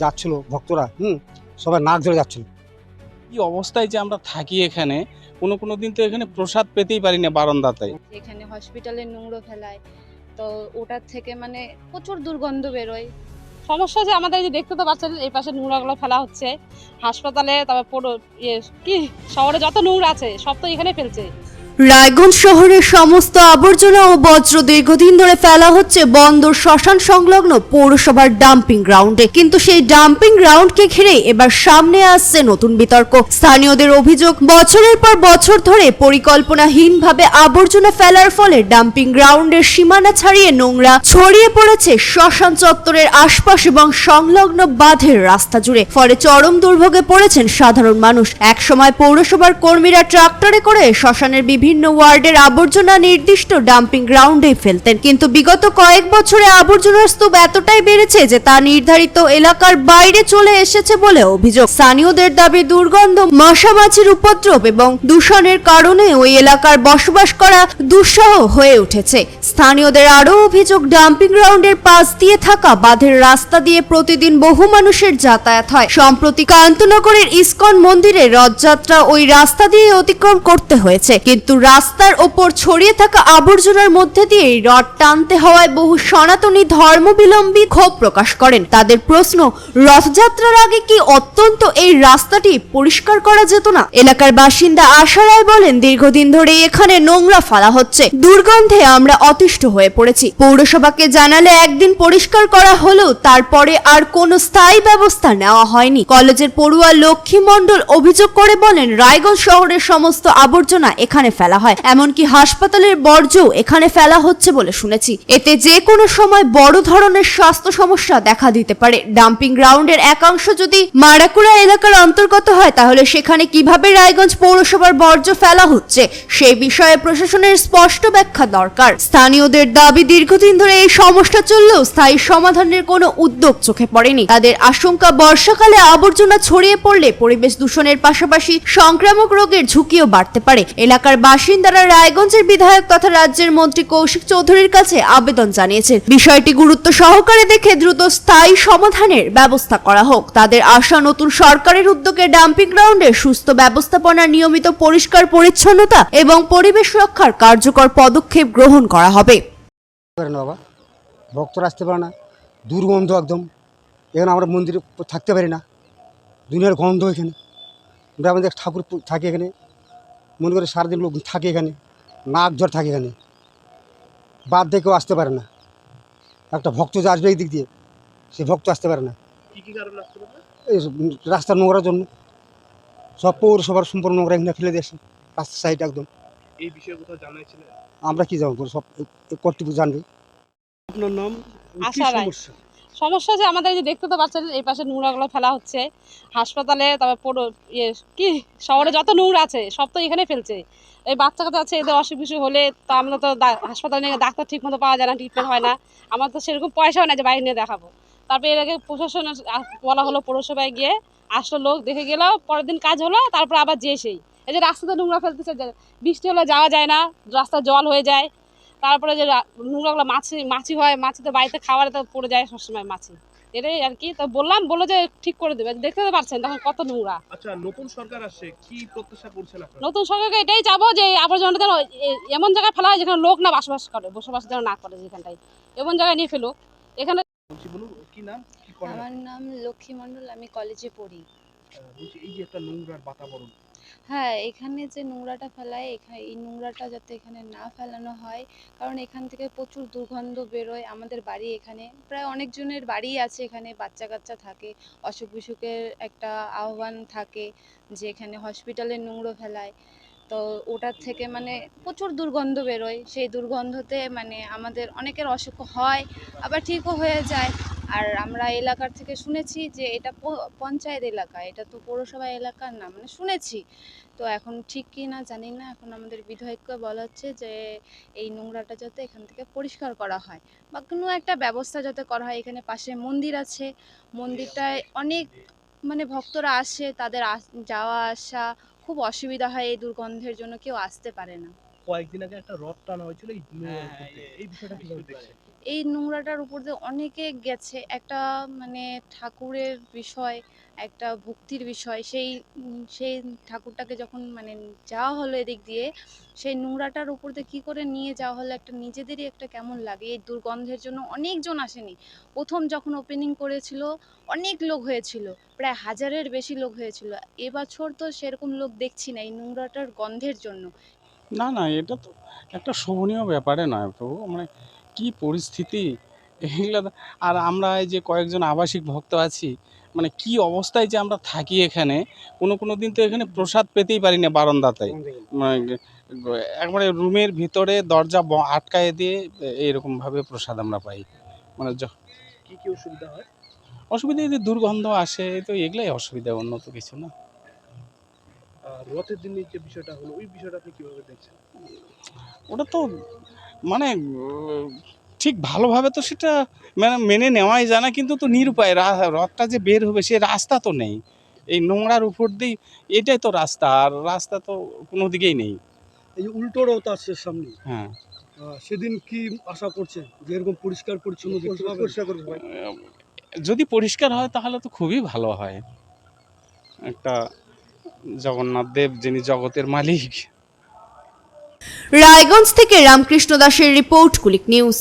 যাচ্ছিল ভক্তরা সবাই নাক ধরে যাচ্ছিল। কি অবস্থায় যে আমরা থাকি এখানে, কোনো দিন তো এখানে প্রসাদ পেতেই পারি না বারান্দাতে। এখানে হসপিটালে নোংরা ফেলায়, তো ওটার থেকে মানে প্রচুর দুর্গন্ধ বেরোয়। সমস্যা যে আমাদের এই যে দেখতে তো পাচ্ছেন এই পাশে নোংরাগুলো ফেলা হচ্ছে হাসপাতালে, তারপর পুরো কি শহরে যত নোংরা আছে সব তো এখানে ফেলছে। রায়গঞ্জ শহরের সমস্ত আবর্জনা ও বজ্র দীর্ঘদিন ধরে ফেলা হচ্ছে বন্দর শ্মশান সংলগ্ন পৌরসভার ডাম্পিং গ্রাউন্ডে, কিন্তু সেই ডাম্পিং গ্রাউন্ডকে ঘিরে এবার সামনে আসছে নতুন বিতর্ক। স্থানীয়দের অভিযোগ, বছরের পর বছর ধরে পরিকল্পনাহীনভাবে আবর্জনা ফেলার ফলে ডাম্পিং গ্রাউন্ডের সীমানা ছাড়িয়ে নোংরা ছড়িয়ে পড়েছে শ্মশান চত্বরের আশপাশ এবং সংলগ্ন বাঁধের রাস্তা জুড়ে। ফলে চরম দুর্ভোগে পড়েছেন সাধারণ মানুষ। একসময় পৌরসভার কর্মীরা ট্রাক্টরে করে শ্মশানের বিভিন্ন ওয়ার্ডের আবর্জনা নির্দিষ্ট ডাম্পিং গ্রাউন্ডে ফেলতেন, কিন্তু বিগত কয়েক বছরে আবর্জনার স্তূপ এতটাই বেড়েছে যে তা নির্ধারিত এলাকার বাইরে চলে এসেছে বলে অভিযোগ। স্থানীয়দের দাবি, দুর্গন্ধ, মশামাছির উপদ্রব এবং দূষণের কারণে ওই এলাকার বসবাস করা দুঃসহ হয়ে উঠেছে। স্থানীয়দের আরও অভিযোগ, ডাম্পিং গ্রাউন্ডের পাশ দিয়ে থাকা বাঁধের রাস্তা দিয়ে প্রতিদিন বহু মানুষের যাতায়াত হয়। সম্প্রতি কান্তনগরের ইসকন মন্দিরে রথযাত্রা ওই রাস্তা দিয়ে অতিক্রম করতে হয়েছে, কিন্তু রাস্তার ওপর ছড়িয়ে থাকা আবর্জনার মধ্যে দিয়ে রড টানতে হওয়ায় বহু সনাতনী ধর্মাবলম্বী ক্ষোভ প্রকাশ করেন। তাদের প্রশ্ন, রথযাত্রার আগে কি অত্যন্ত এই রাস্তাটি পরিষ্কার করা যেত না? এলাকার বাসিন্দা আশা রায় বলেন, দীর্ঘদিন ধরে এখানে নোংরা ফেলা হচ্ছে, দুর্গন্ধে আমরা অতিষ্ঠ হয়ে পড়েছি। পৌরসভাকে জানালে একদিন পরিষ্কার করা হলেও তারপরে আর কোনো স্থায়ী ব্যবস্থা নেওয়া হয়নি। কলেজের পড়ুয়া লক্ষ্মী মণ্ডল অভিযোগ করে বলেন, রায়গঞ্জ শহরের সমস্ত আবর্জনা এখানে ফেলা হয়, এমনকি হাসপাতালের বর্জ্যও এখানে ফেলা হচ্ছে বলে শুনেছি। এতে যে কোনো সময় বড় ধরনের স্বাস্থ্য সমস্যা দেখা দিতে পারে। ডাম্পিং গ্রাউন্ডের একাংশ যদি মারাকুড়া এলাকার অন্তর্গত হয়, তাহলে সেখানে কিভাবে রায়গঞ্জ পৌরসভার বর্জ্য ফেলা হচ্ছে সেই বিষয়ে প্রশাসনের স্পষ্ট ব্যাখ্যা দরকার। স্থানীয়দের দাবি, দীর্ঘদিন ধরে এই সমস্যা চললেও স্থায়ী সমাধানের কোনো উদ্যোগ চোখে পড়েনি। তাদের আশঙ্কা, বর্ষাকালে আবর্জনা ছড়িয়ে পড়লে পরিবেশ দূষণের পাশাপাশি সংক্রামক রোগের ঝুঁকিও বাড়তে পারে। এলাকার বাসিন্দারা রায়গঞ্জের বিধায়ক তথা রাজ্যের মন্ত্রী কৌশিক চৌধুরীর কাছে আবেদন জানিয়েছেন, বিষয়টি গুরুত্ব সহকারে দেখে দ্রুত স্থায়ী সমাধানের ব্যবস্থা করা হোক। তাদের আশা, নতুন সরকারের উদ্যোগে ডাম্পিং গ্রাউন্ডের সুস্থ ব্যবস্থাপনা, নিয়মিত পরিষ্কার পরিচ্ছন্নতা এবং পরিবেশ রক্ষার কার্যকর পদক্ষেপ গ্রহণ করা হবে। বাবা, ভক্তরা আসতে পারে না, দুর্গন্ধ একদম। এখানে আমরা মন্দিরে থাকতে পারি না, দুনিয়ার গন্ধ এখানে। আমরা আমাদের ঠাকুর থাকে এখানে, মনে করে সারাদিন লোক থাকে এখানে, নাক জ্বর থাকে এখানে, বাদ দিয়ে কেউ আসতে পারে না। একটা ভক্ত যে আসবে এই দিক দিয়ে, সে ভক্ত আসতে পারে না। এই রাস্তার নোংরার জন্য সব পৌরসভার সম্পূর্ণ নোংরা এখানে ফেলে দিয়েছে রাস্তার সাইড একদম। এই বিষয়ে কোথাও জানাইছিলেন? আমরা কি জানবো, সব কর্তৃপক্ষ জানবে। আপনার নাম? কি আশা রায়। সমস্যা? সমস্যা যে আমাদের এই যে দেখতে তো পাচ্ছেন এই পাশে নোংরাগুলো ফেলা হচ্ছে হাসপাতালে, তারপর পুরো কি শহরে যত নোংরা আছে সব তো এখানে ফেলছে। এই বাচ্চা কাচ্চা আছে, এদের অসুখ বিসুখ হলে তো আমরা তো হাসপাতালে নিয়ে ডাক্তার ঠিক মতো পাওয়া যায় না, ট্রিটমেন্ট হয় না। আমার তো সেরকম পয়সাও নেই যে বাইরে নিয়ে দেখাবো। তারপরে এর আগে প্রশাসনের বলা হলো, পৌরসভায় গিয়ে আসলো লোক, দেখে গেল, পরের দিন কাজ হলো, তারপর আবার যে সেই এই যে রাস্তাতে নোংরা ফেলতেছে, বৃষ্টি হলে যাওয়া যায় না, রাস্তায় জল হয়ে যায়। তারপরে যে নোংরাগুলো মাছি হয়, মাছিতে বাড়িতে খাবারে তো পড়ে যায় সবসময় মাছি, এটাই আর কি। তো বললো যে ঠিক করে দেবে, দেখতে তো পারছেন তখন কত নোংরা। আচ্ছা, নতুন সরকার আসছে, কি প্রত্যাশা করছেন আপনারা? নতুন সরকারকে এটাই চাবো যে আবর্জনাটা যেন এমন জায়গায় ফেলা হয় যেখানে লোক না বসবাস যেন না করে, যেখানটায় এমন জায়গায় নিয়ে ফেলো। এখানে বলুন, কি নাম, কি করেন? আমার নাম লক্ষ্মী মণ্ডল, আমি কলেজে পড়ি। বলছি, এই যে একটা নোংরার বাতাবরণ, হ্যাঁ, এখানে যে নোংরাটা ফেলায়, এই নোংরাটা যাতে এখানে না ফেলানো হয়, কারণ এখান থেকে প্রচুর দুর্গন্ধ বেরোয়। আমাদের বাড়ি এখানে, প্রায় অনেকজনের বাড়ি আছে এখানে, বাচ্চা কাচ্চা থাকে, অসুখ বিসুখের একটা আহ্বান থাকে যে এখানে হসপিটালে নোংরা ফেলায়, তো ওটার থেকে মানে প্রচুর দুর্গন্ধ বেরোয়। সেই দুর্গন্ধতে মানে আমাদের অনেকের অসুখ হয়, আবার ঠিকও হয়ে যায়। আর আমরা এলাকার থেকে শুনেছি যে এটা পঞ্চায়েত এলাকা, এটা তো পৌরসভা এলাকার না, মানে শুনেছি। তো এখন ঠিক কি না জানি না। এখন আমাদের বিধায়ককে বলা হচ্ছে যে এই নোংরাটা যাতে এখান থেকে পরিষ্কার করা হয় বা কোনো একটা ব্যবস্থা যাতে করা হয়। এখানে পাশে মন্দির আছে, মন্দিরটায় অনেক মানে ভক্তরা আসে, তাদের যাওয়া আসা খুব অসুবিধা হয়, এই দুর্গন্ধের জন্য কেউ আসতে পারে না। কয়েকদিন আগে একটা রথ টানা হয়েছিল এই নোংরার উপর দিয়ে। এই বিষয়টা কিভাবে দেখছেন? এই নোংরাটার উপর দিয়ে অনেকে গেছে, একটা মানে ঠাকুরের বিষয়, একটা ভক্তির বিষয়, সেই ঠাকুরটাকে যখন মানে যাওয়া হলো এদিক দিয়ে, সেই নোংরাটার উপর দিয়ে কী করে নিয়ে যাওয়া হলো, একটা নিজেদেরই একটা কেমন লাগে। এই দুর্গন্ধের জন্য অনেকজন আসেনি। প্রথম যখন ওপেনিং করেছিল অনেক লোক হয়েছিল, প্রায় 1000-এর বেশি লোক হয়েছিল। এবছর তো সেরকম লোক দেখছি না এই নোংরাটার গন্ধের জন্য। না না, এটা তো একটা শোভনীয় ব্যাপারে নয় প্রভু, মানে কি পরিস্থিতি এগুলো আর আমরা এই যে কয়েকজন আবাসিক ভক্ত আছি, মানে কি অবস্থায় যে আমরা থাকি এখানে, কোনো দিন তো এখানে প্রসাদ পেতেই পারি না বারান্দাতে, মানে একবারে রুমের ভিতরে দরজা আটকায় দিয়ে এইরকমভাবে প্রসাদ আমরা পাই। মানে কি কি অসুবিধা হয়? অসুবিধা এই যে দুর্গন্ধ আসে, তো এগুলাই অসুবিধা, অন্য তো কিছু না। আর রথের দিনে যে বিষয়টা হলো, ওই বিষয়টা আপনি কিভাবে দেখছেন? ওটা তো মানে ঠিক ভালোভাবে তো সেটা মেনে নেওয়াই যায় না, কিন্তু তো নিরুপায়, রথটা যে বের হবে সে রাস্তা তো নেই, এই নোংরার উপর দিয়ে এটাই তো রাস্তা, আর রাস্তা তো কোনো দিকেই নেই। এই যে উল্টো রথ আসছে সামনে, হ্যাঁ, সেদিন কি আশা করছেন যে এরকম পরিষ্কার পরিচ্ছন্ন দেখতে পাবেন? পরিষ্কার করবে ভাই। যদি পরিষ্কার হয় তাহলে তো খুবই ভালো হয়। একটা জগন্নাথ দেব যিনি জগতের মালিক। রায়গঞ্জ থেকে রামকৃষ্ণ দাসের রিপোর্ট, কুলিক নিউজ।